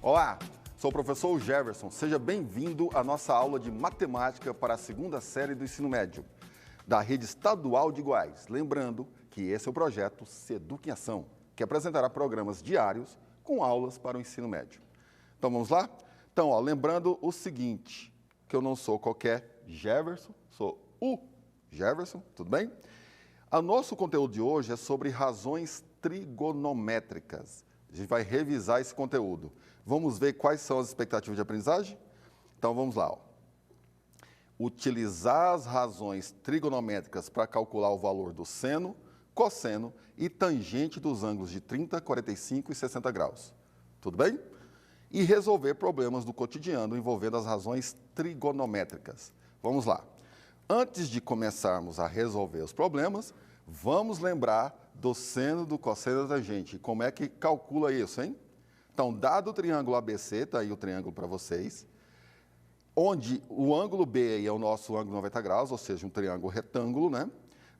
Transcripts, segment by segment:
Olá, sou o professor Jefferson. Seja bem-vindo à nossa aula de matemática para a segunda série do ensino médio da Rede Estadual de Goiás. Lembrando que esse é o projeto Seduc em Ação, que apresentará programas diários com aulas para o ensino médio. Então vamos lá? Então, lembrando o seguinte, que eu não sou qualquer Jefferson, sou o Jefferson, tudo bem? O nosso conteúdo de hoje é sobre razões trigonométricas. A gente vai revisar esse conteúdo. Vamos ver quais são as expectativas de aprendizagem? Então, vamos lá. Utilizar as razões trigonométricas para calcular o valor do seno, cosseno e tangente dos ângulos de 30, 45 e 60 graus. Tudo bem? E resolver problemas do cotidiano envolvendo as razões trigonométricas. Vamos lá. Antes de começarmos a resolver os problemas, vamos lembrar do seno, do cosseno e da tangente. Como é que calcula isso, hein? Então, dado o triângulo ABC, está aí o triângulo para vocês, onde o ângulo B é o nosso ângulo 90 graus, ou seja, um triângulo retângulo, né?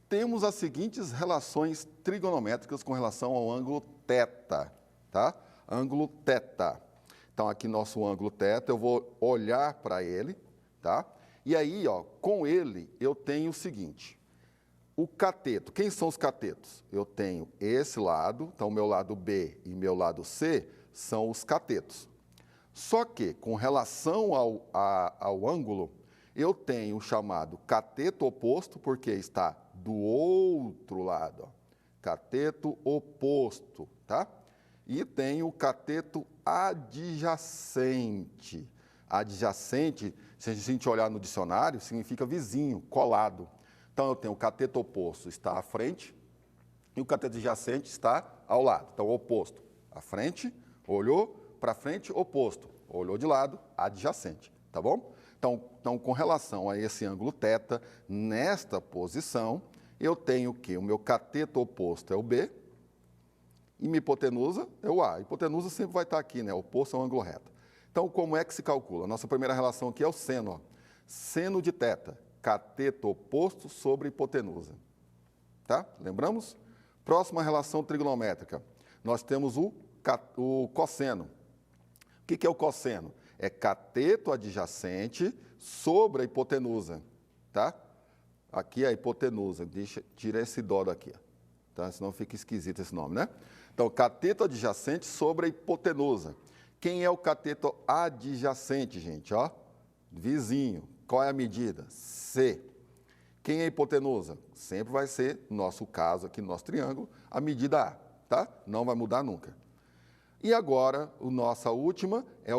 Temos as seguintes relações trigonométricas com relação ao ângulo θ, tá? Ângulo θ. Então, aqui nosso ângulo θ, eu vou olhar para ele, tá? E aí, ó, com ele, eu tenho o seguinte, o cateto. Quem são os catetos? Eu tenho esse lado, então, meu lado B e meu lado C são os catetos. Só que, com relação ao ângulo, eu tenho o chamado cateto oposto, porque está do outro lado, ó. Cateto oposto, tá? E tenho o cateto adjacente. Adjacente, se a gente olhar no dicionário, significa vizinho, colado. Então, eu tenho o cateto oposto está à frente e o cateto adjacente está ao lado. Então, oposto, à frente, olhou para frente, oposto. Olhou de lado, adjacente, tá bom? Então, com relação a esse ângulo θ, nesta posição, eu tenho que o meu cateto oposto é o B e minha hipotenusa é o A. A hipotenusa sempre vai estar aqui, né? Oposto ao ângulo reto. Então, como é que se calcula? Nossa primeira relação aqui é o seno, ó. Seno de θ, cateto oposto sobre hipotenusa. Tá? Lembramos? Próxima relação trigonométrica. Nós temos o cosseno. O que é o cosseno? É cateto adjacente sobre a hipotenusa, tá? Aqui é a hipotenusa, tira esse dó daqui, tá? Senão fica esquisito esse nome, né? Então, cateto adjacente sobre a hipotenusa. Quem é o cateto adjacente, gente? Ó, vizinho. Qual é a medida? C. Quem é a hipotenusa? Sempre vai ser, no nosso caso aqui, no nosso triângulo, a medida A, tá? Não vai mudar nunca. E agora, a nossa última é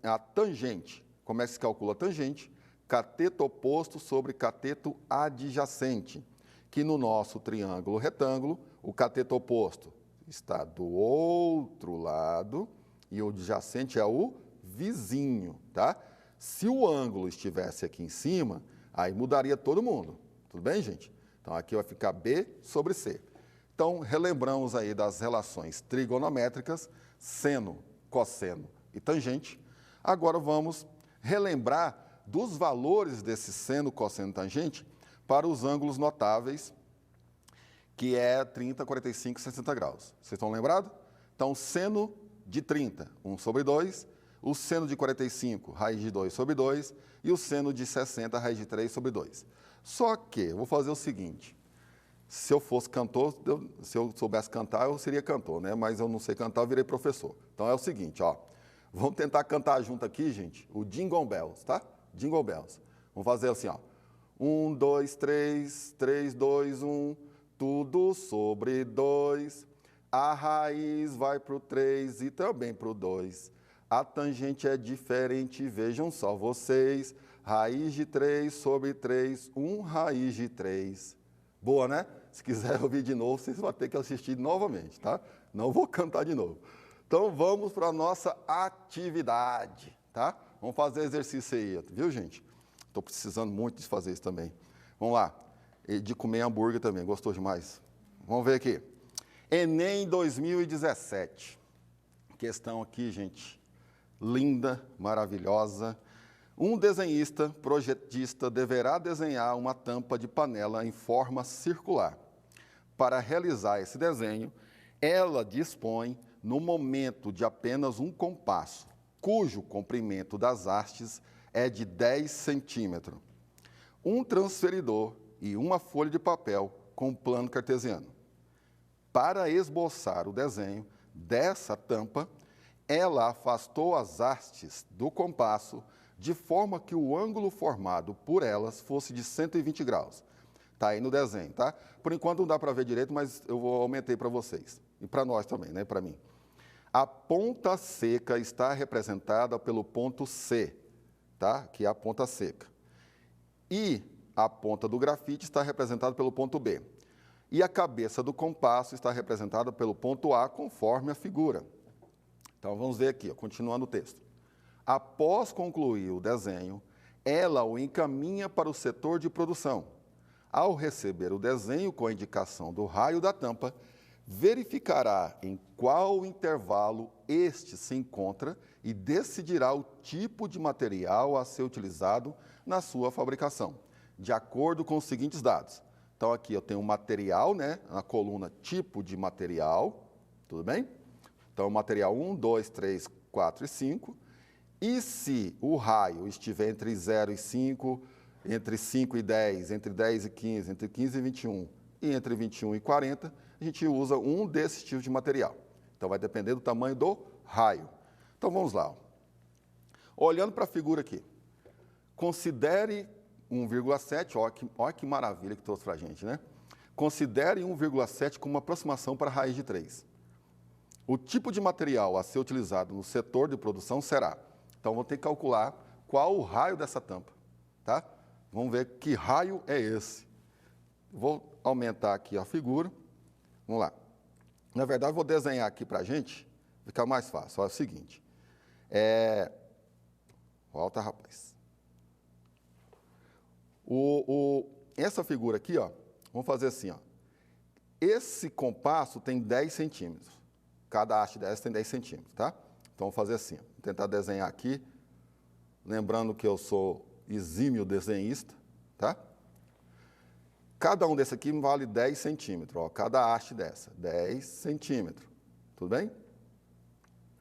a tangente. Como é que se calcula a tangente? Cateto oposto sobre cateto adjacente, que no nosso triângulo retângulo, o cateto oposto está do outro lado e o adjacente é o vizinho, tá? Se o ângulo estivesse aqui em cima, aí mudaria todo mundo. Tudo bem, gente? Então, aqui vai ficar B sobre C. Então, relembramos aí das relações trigonométricas, seno, cosseno e tangente. Agora vamos relembrar dos valores desse seno, cosseno e tangente para os ângulos notáveis, que é 30, 45 e 60 graus. Vocês estão lembrados? Então, seno de 30, 1 sobre 2, o seno de 45, raiz de 2 sobre 2, e o seno de 60, raiz de 3 sobre 2. Só que, eu vou fazer o seguinte, se eu fosse cantor, se eu soubesse cantar, eu seria cantor, né? Mas eu não sei cantar, eu virei professor. Então é o seguinte, ó, vamos tentar cantar junto aqui, gente, o Jingle Bells, tá? Jingle Bells. Vamos fazer assim, ó. 1, 2, 3, 3, 2, 1, tudo sobre 2. A raiz vai para o 3 e também para o 2. A tangente é diferente, vejam só vocês. Raiz de 3 sobre 3, 1 raiz de 3. Boa, né? Se quiser ouvir de novo, vocês vão ter que assistir novamente, tá? Não vou cantar de novo. Então, vamos para a nossa atividade, tá? Vamos fazer exercício aí, viu, gente? Estou precisando muito de fazer isso também. Vamos lá. E de comer hambúrguer também, gostou demais? Vamos ver aqui. Enem 2017. Questão aqui, gente, linda, maravilhosa. Um desenhista, projetista, deverá desenhar uma tampa de panela em forma circular. Para realizar esse desenho, ela dispõe, no momento de apenas um compasso. cujo comprimento das hastes é de 10 centímetros. Um transferidor e uma folha de papel com plano cartesiano. Para esboçar o desenho dessa tampa, ela afastou as hastes do compasso de forma que o ângulo formado por elas fosse de 120 graus. Está aí no desenho, tá? Por enquanto não dá para ver direito, mas eu vou aumentei para vocês. E para nós também, né? Para mim. A ponta seca está representada pelo ponto C, tá? Que é a ponta seca. E a ponta do grafite está representada pelo ponto B. E a cabeça do compasso está representada pelo ponto A, conforme a figura. Então, vamos ver aqui, ó, continuando o texto. Após concluir o desenho, ela o encaminha para o setor de produção. Ao receber o desenho com a indicação do raio da tampa, verificará em qual intervalo este se encontra e decidirá o tipo de material a ser utilizado na sua fabricação, de acordo com os seguintes dados. Então, aqui eu tenho o material, né, na coluna tipo de material, tudo bem? Então, material 1, 2, 3, 4 e 5. E se o raio estiver entre 0 e 5, entre 5 e 10, entre 10 e 15, entre 15 e 21 e entre 21 e 40, a gente usa um desses tipos de material. Então, vai depender do tamanho do raio. Então, vamos lá. Olhando para a figura aqui, considere 1,7, olha que maravilha que trouxe para a gente, né? Considere 1,7 como uma aproximação para a raiz de 3. O tipo de material a ser utilizado no setor de produção será... Então, vou ter que calcular qual o raio dessa tampa, tá? Vamos ver que raio é esse. Vou aumentar aqui a figura. Vamos lá. Na verdade, vou desenhar aqui para a gente, ficar mais fácil. Olha o seguinte. Volta, rapaz. Essa figura aqui, ó, vamos fazer assim, ó. Esse compasso tem 10 centímetros. Cada haste dessa tem 10 centímetros, tá? Então, vamos fazer assim, ó. Vou tentar desenhar aqui, lembrando que eu sou exímio desenhista, tá? Cada um desses aqui vale 10 centímetros, ó, cada haste dessa, 10 centímetros, tudo bem?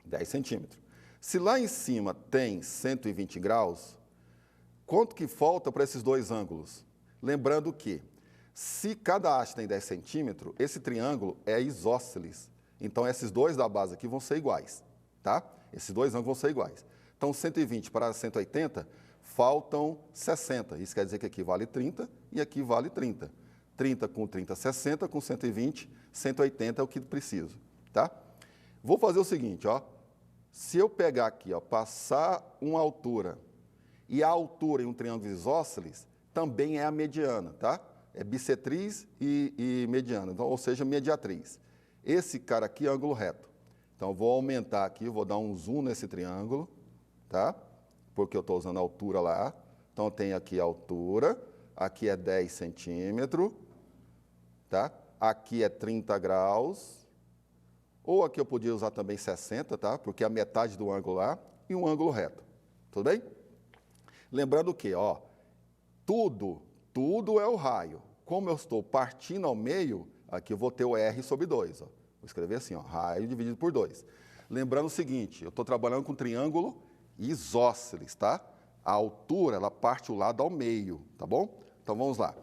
10 centímetros. Se lá em cima tem 120 graus, quanto que falta para esses dois ângulos? Lembrando que, se cada haste tem 10 centímetros, esse triângulo é isósceles. Então, esses dois da base aqui vão ser iguais, tá? Esses dois ângulos vão ser iguais. Então, 120 para 180, faltam 60. Isso quer dizer que aqui vale 30 e aqui vale 30. 30 com 30, 60, com 120, 180 é o que preciso, tá? Vou fazer o seguinte, ó. Se eu pegar aqui, ó, passar uma altura, e a altura em um triângulo isósceles também é a mediana, tá? É bissetriz e mediana, então, ou seja, mediatriz. Esse cara aqui é ângulo reto. Então, eu vou aumentar aqui, vou dar um zoom nesse triângulo, tá? Porque eu estou usando a altura lá. Então, eu tenho aqui a altura, aqui é 10 centímetros, tá? Aqui é 30 graus, ou aqui eu podia usar também 60, tá? Porque é a metade do ângulo lá e um ângulo reto, tudo bem? Lembrando que, ó, tudo é o raio. Como eu estou partindo ao meio, aqui eu vou ter o R sobre 2, ó. Vou escrever assim, ó, raio dividido por 2. Lembrando o seguinte, eu estou trabalhando com triângulo isósceles, tá? A altura, ela parte o lado ao meio, tá bom? Então, vamos lá.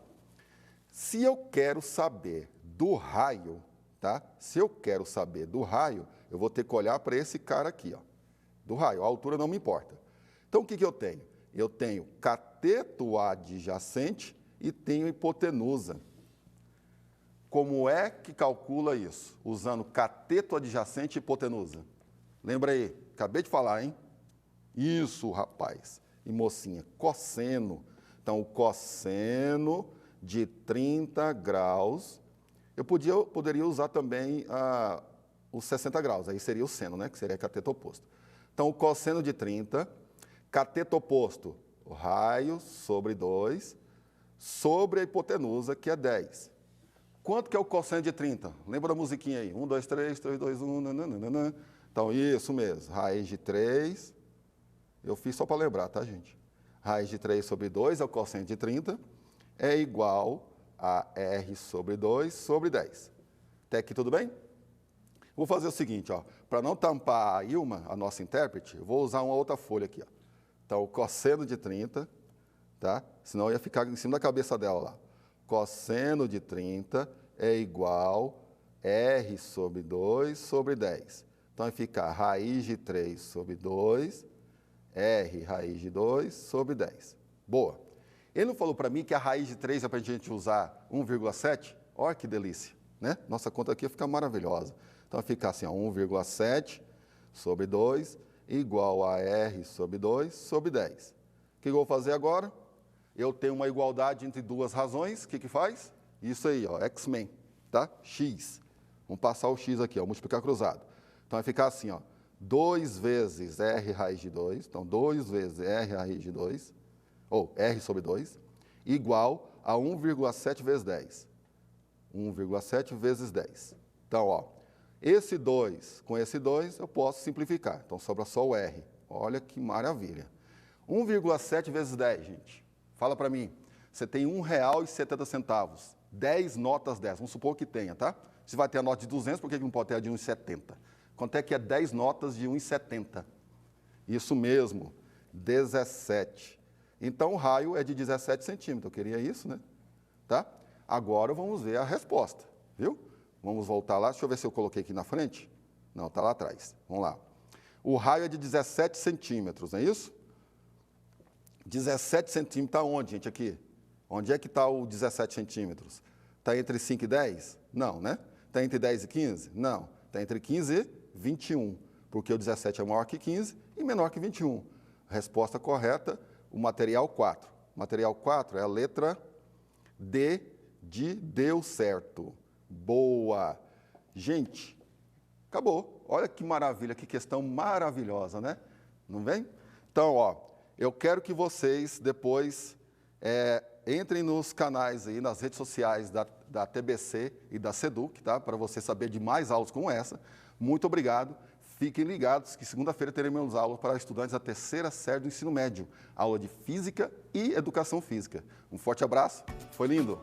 Se eu quero saber do raio, tá? Se eu quero saber do raio, eu vou ter que olhar para esse cara aqui, ó, do raio. A altura não me importa. Então, o que eu tenho? Eu tenho cateto adjacente e tenho hipotenusa. Como é que calcula isso? Usando cateto adjacente e hipotenusa. Lembra aí? Acabei de falar, hein? Isso, rapaz. E mocinha, cosseno. Então, o cosseno de 30 graus, eu poderia usar também os 60 graus, aí seria o seno, né? Que seria cateto oposto. Então, o cosseno de 30, cateto oposto, o raio sobre 2, sobre a hipotenusa, que é 10. Quanto que é o cosseno de 30? Lembra da musiquinha aí? 1, 2, 3, 3, 2, 1, nananana. Então, isso mesmo, raiz de 3, eu fiz só para lembrar, tá, gente? Raiz de 3 sobre 2 é o cosseno de 30, é igual a R sobre 2 sobre 10. Até aqui tudo bem? Vou fazer o seguinte, ó, para não tampar a Ilma, a nossa intérprete, eu vou usar uma outra folha aqui, ó. Então, o cosseno de 30, tá? Senão ia ficar em cima da cabeça dela lá. Cosseno de 30 é igual R sobre 2 sobre 10. Então, vai ficar raiz de 3 sobre 2, R raiz de 2 sobre 10. Boa. Ele não falou para mim que a raiz de 3 é para a gente usar 1,7? Olha que delícia, né? Nossa conta aqui fica maravilhosa. Então, vai ficar assim, 1,7 sobre 2 igual a R sobre 2 sobre 10. O que eu vou fazer agora? Eu tenho uma igualdade entre duas razões. O que faz? Isso aí, ó, X-Men, tá? X. Vamos passar o X aqui, ó, multiplicar cruzado. Então, vai ficar assim, ó, 2 vezes R raiz de 2, então 2 vezes R raiz de 2, ou R sobre 2, igual a 1,7 vezes 10. 1,7 vezes 10. Então, ó, esse 2 com esse 2 eu posso simplificar. Então, sobra só o R. Olha que maravilha. 1,7 vezes 10, gente. Fala para mim. Você tem R$ 1,70. 10 notas dessas. Vamos supor que tenha, tá? Se vai ter a nota de 200, por que não pode ter a de 1,70? Quanto é que é 10 notas de 1,70? Isso mesmo, 17. Então, o raio é de 17 centímetros. Eu queria isso, né? Tá? Agora, vamos ver a resposta, viu? Vamos voltar lá. Deixa eu ver se eu coloquei aqui na frente. Não, está lá atrás. Vamos lá. O raio é de 17 centímetros, não é isso? 17 centímetros está onde, gente, aqui? Onde é que está o 17 centímetros? Está entre 5 e 10? Não, né? Está entre 10 e 15? Não. Está entre 15 e 21, porque o 17 é maior que 15 e menor que 21. Resposta correta, o material 4. O material 4 é a letra D de deu certo. Boa! Gente, acabou. Olha que maravilha, que questão maravilhosa, né? Não vem? Então, ó, eu quero que vocês depois entrem nos canais aí, nas redes sociais da TBC e da SEDUC, tá? Para você saber de mais aulas como essa. Muito obrigado. Fiquem ligados que segunda-feira teremos aula para estudantes da terceira série do ensino médio. Aula de Física e Educação Física. Um forte abraço. Foi lindo.